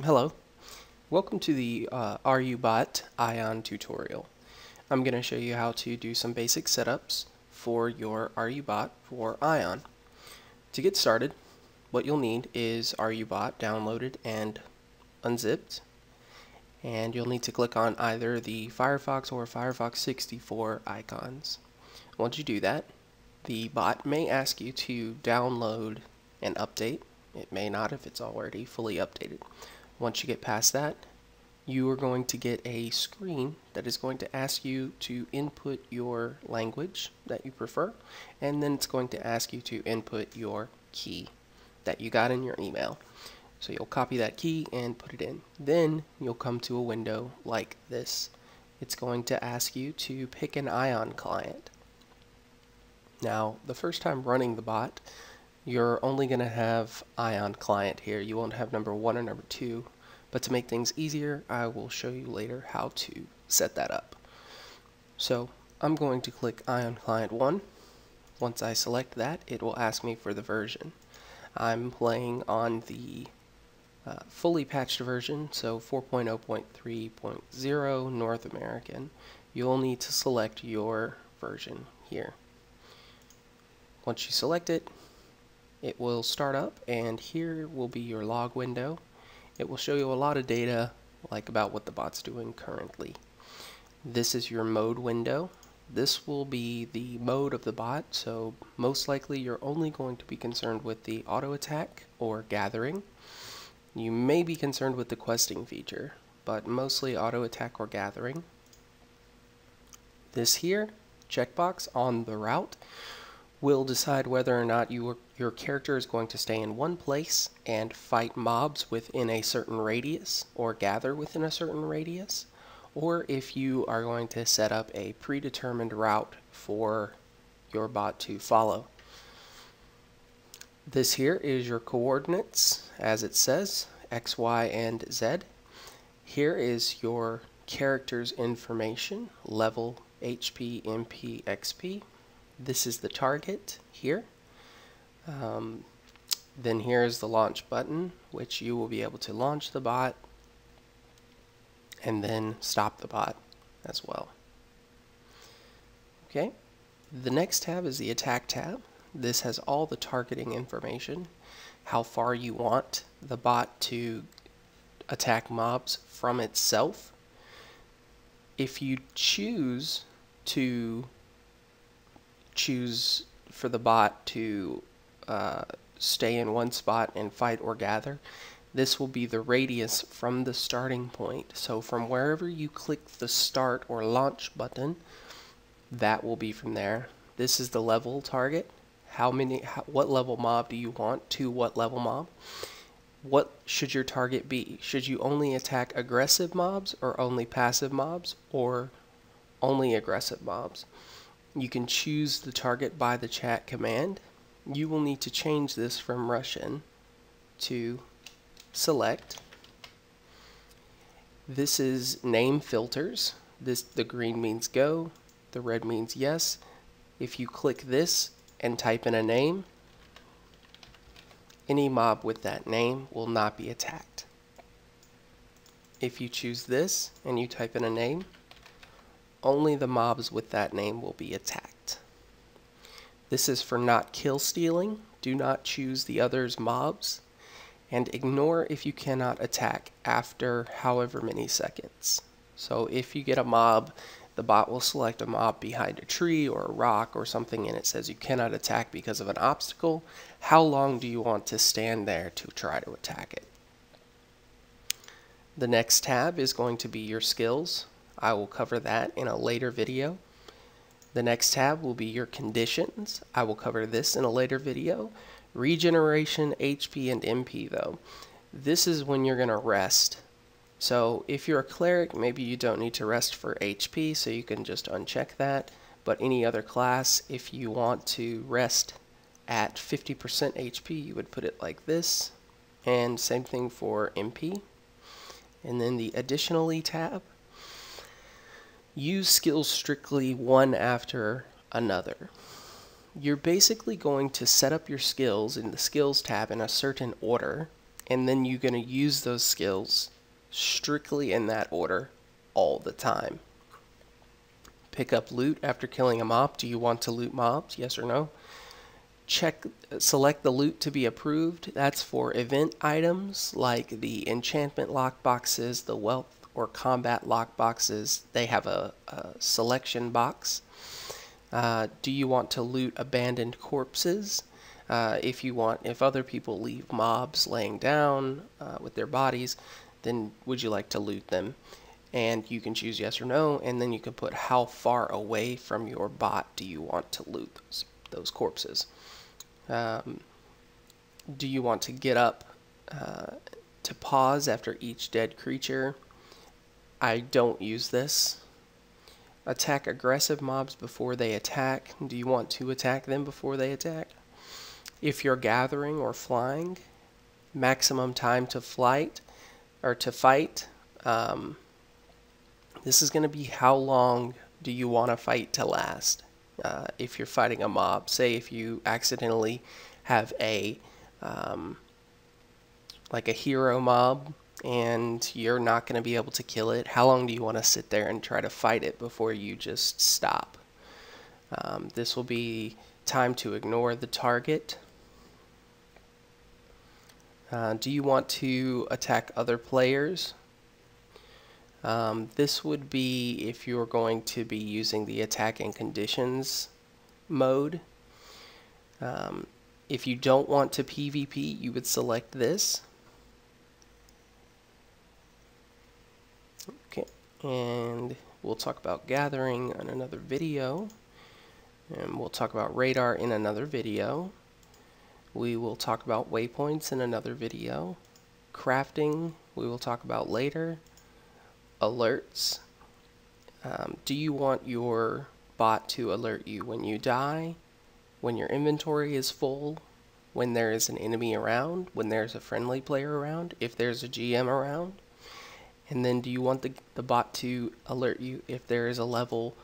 Hello, welcome to the Rubot Ion tutorial. I'm going to show you how to do some basic setups for your Rubot for Ion. To get started, what you'll need is Rubot downloaded and unzipped, and you'll need to click on either the Firefox or Firefox 64 icons. Once you do that, the bot may ask you to download and update. It may not if it's already fully updated. Once you get past that, you are going to get a screen that is going to ask you to input your language that you prefer, and then it's going to ask you to input your key that you got in your email. So you'll copy that key and put it in. Then you'll come to a window like this. It's going to ask you to pick an Ion client. Now, the first time running the bot, you're only going to have Ion client here. You won't have number 1 or number 2. But to make things easier, I will show you later how to set that up. So I'm going to click Ion client 1. Once I select that, it will ask me for the version. I'm playing on the fully patched version, so 4.0.3.0 North American. You'll need to select your version here. Once you select it, it will start up, and here will be your log window. It will show you a lot of data, like about what the bot's doing currently. This is your mode window. This will be the mode of the bot, so most likely you're only going to be concerned with the auto attack or gathering. You may be concerned with the questing feature, but mostly auto attack or gathering. This here, checkbox on the route, will decide whether or not your character is going to stay in one place and fight mobs within a certain radius or gather within a certain radius, or if you are going to set up a predetermined route for your bot to follow. This here is your coordinates, as it says, X, Y, and Z. Here is your character's information, level, HP, MP, XP. This is the target here. Then here is the launch button, which you will be able to launch the bot and then stop the bot as well. Okay, the next tab is the attack tab. This has all the targeting information, how far you want the bot to attack mobs from itself. If you choose for the bot to stay in one spot and fight or gather, this will be the radius from the starting point. So from wherever you click the start or launch button, that will be from there. This is the level target. What level mob do you want to what level mob? What should your target be? Should you only attack aggressive mobs or only passive mobs or only aggressive mobs? You can choose the target by the chat command. You will need to change this from Russian to select. This is name filters. The green means go, the red means yes. If you click this and type in a name, any mob with that name will not be attacked. If you choose this and you type in a name, only the mobs with that name will be attacked. This is for not kill stealing. Do not choose the other's mobs, and ignore if you cannot attack after however many seconds. So if you get a mob, the bot will select a mob behind a tree or a rock or something, and it says you cannot attack because of an obstacle. How long do you want to stand there to try to attack it? The next tab is going to be your skills. I will cover that in a later video. The next tab will be your conditions. I will cover this in a later video. Regeneration, HP, and MP though. This is when you're going to rest. So if you're a cleric, maybe you don't need to rest for HP, so you can just uncheck that. But any other class, if you want to rest at 50% HP, you would put it like this. And same thing for MP. And then the additionally tab. Use skills strictly one after another. You're basically going to set up your skills in the skills tab in a certain order, and then you're going to use those skills strictly in that order all the time. Pick up loot after killing a mob. Do you want to loot mobs? Yes or no? Select the loot to be approved. That's for event items like the enchantment lockboxes, the wealth or combat lockboxes. They have a selection box. Do you want to loot abandoned corpses? If other people leave mobs laying down with their bodies, then would you like to loot them? And you can choose yes or no, and then you can put how far away from your bot do you want to loot those corpses. Do you want to get up to pause after each dead creature? I don't use this. Attack aggressive mobs before they attack. Do you want to attack them before they attack? If you're gathering or flying, maximum time to fight. This is going to be how long do you want to fight to last. If you're fighting a mob, say if you accidentally have like a hero mob and you're not going to be able to kill it, how long do you want to sit there and try to fight it before you just stop? This will be time to ignore the target. Do you want to attack other players? This would be if you're going to be using the attacking conditions mode. If you don't want to PvP, you would select this. Okay, and we'll talk about gathering in another video, and we'll talk about radar in another video. We will talk about waypoints in another video. Crafting, we will talk about later. Alerts. Do you want your bot to alert you when you die, when your inventory is full, when there is an enemy around, when there's a friendly player around, if there's a GM around? And then do you want the bot to alert you if there is a level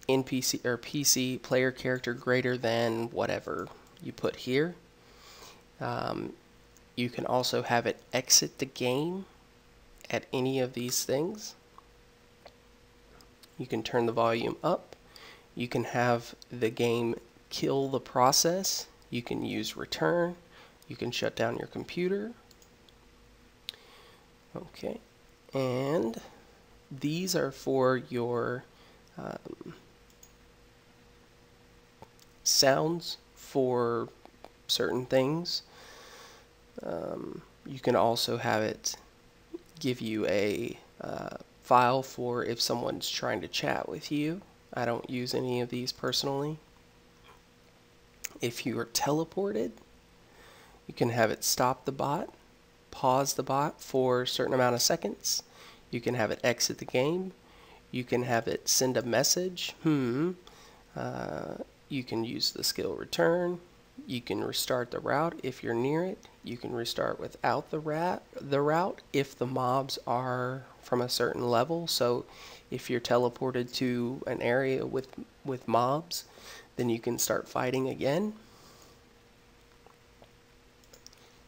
NPC or PC player character greater than whatever you put here? You can also have it exit the game at any of these things. You can turn the volume up. You can have the game kill the process. You can use return. You can shut down your computer. Okay, and these are for your sounds for certain things. You can also have it give you a file for if someone's trying to chat with you. I don't use any of these personally. If you are teleported, you can have it stop the bot, pause the bot for a certain amount of seconds. You can have it exit the game. You can have it send a message. You can use the skill return. You can restart the route if you're near it. You can restart without the route if the mobs are from a certain level. So if you're teleported to an area with mobs, then you can start fighting again.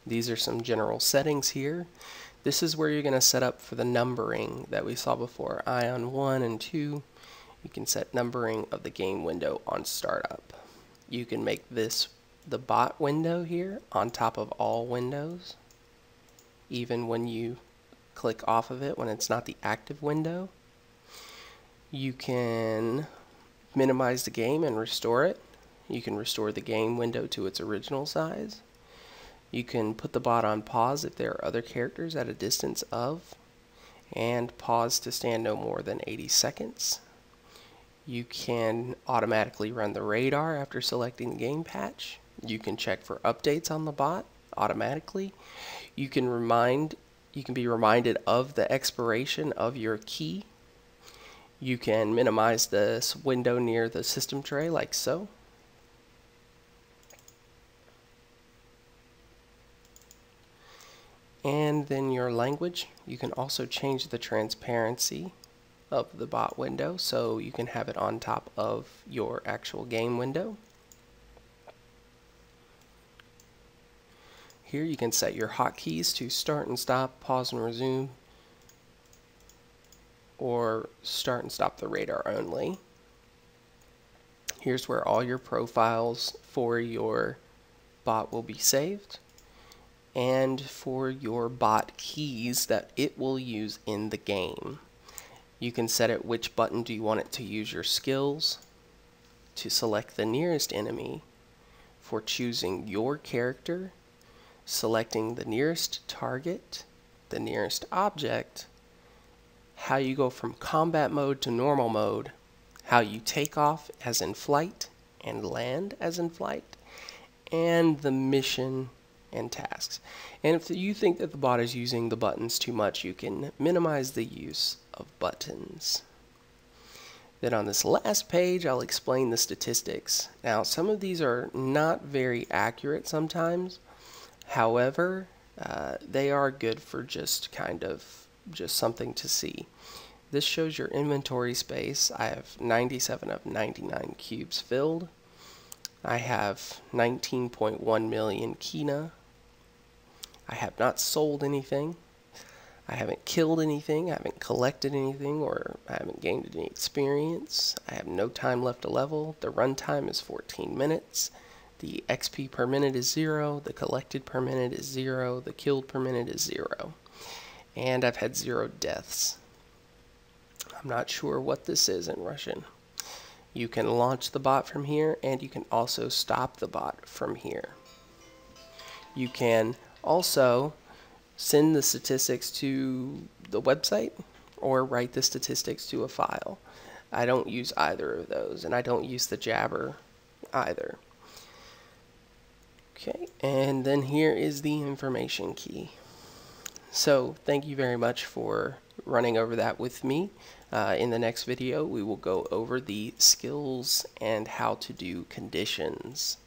These are some general settings here. This is where you're going to set up for the numbering that we saw before. Ion 1 and 2. You can set numbering of the game window on startup. You can make this the bot window here on top of all windows, even when you click off of it when it's not the active window. You can minimize the game and restore it. You can restore the game window to its original size. You can put the bot on pause if there are other characters at a distance of, and pause to stand no more than 80 seconds. You can automatically run the radar after selecting the game patch. You can check for updates on the bot automatically. You can be reminded of the expiration of your key. You can minimize this window near the system tray like so. And then your language. You can also change the transparency of the bot window, so you can have it on top of your actual game window. Here you can set your hotkeys to start and stop, pause and resume, or start and stop the radar only. Here's where all your profiles for your bot will be saved, and for your bot keys that it will use in the game. You can set it which button do you want it to use your skills, to select the nearest enemy, for choosing your character, selecting the nearest target, the nearest object, how you go from combat mode to normal mode, how you take off as in flight and land as in flight, and the mission and tasks. And if you think that the bot is using the buttons too much, you can minimize the use of buttons. Then on this last page, I'll explain the statistics. Now, some of these are not very accurate sometimes. However, they are good for just something to see. This shows your inventory space. I have 97 of 99 cubes filled. I have 19.1 million Kina. I have not sold anything. I haven't killed anything. I haven't collected anything, or I haven't gained any experience. I have no time left to level. The runtime is 14 minutes. The XP per minute is 0. The collected per minute is 0. The killed per minute is 0. And I've had 0 deaths. I'm not sure what this is in Russian. You can launch the bot from here, and you can also stop the bot from here. You can also send the statistics to the website or write the statistics to a file. I don't use either of those, and I don't use the Jabber either. Okay, and then here is the information key. So thank you very much for running over that with me. In the next video, we will go over the skills and how to do conditions.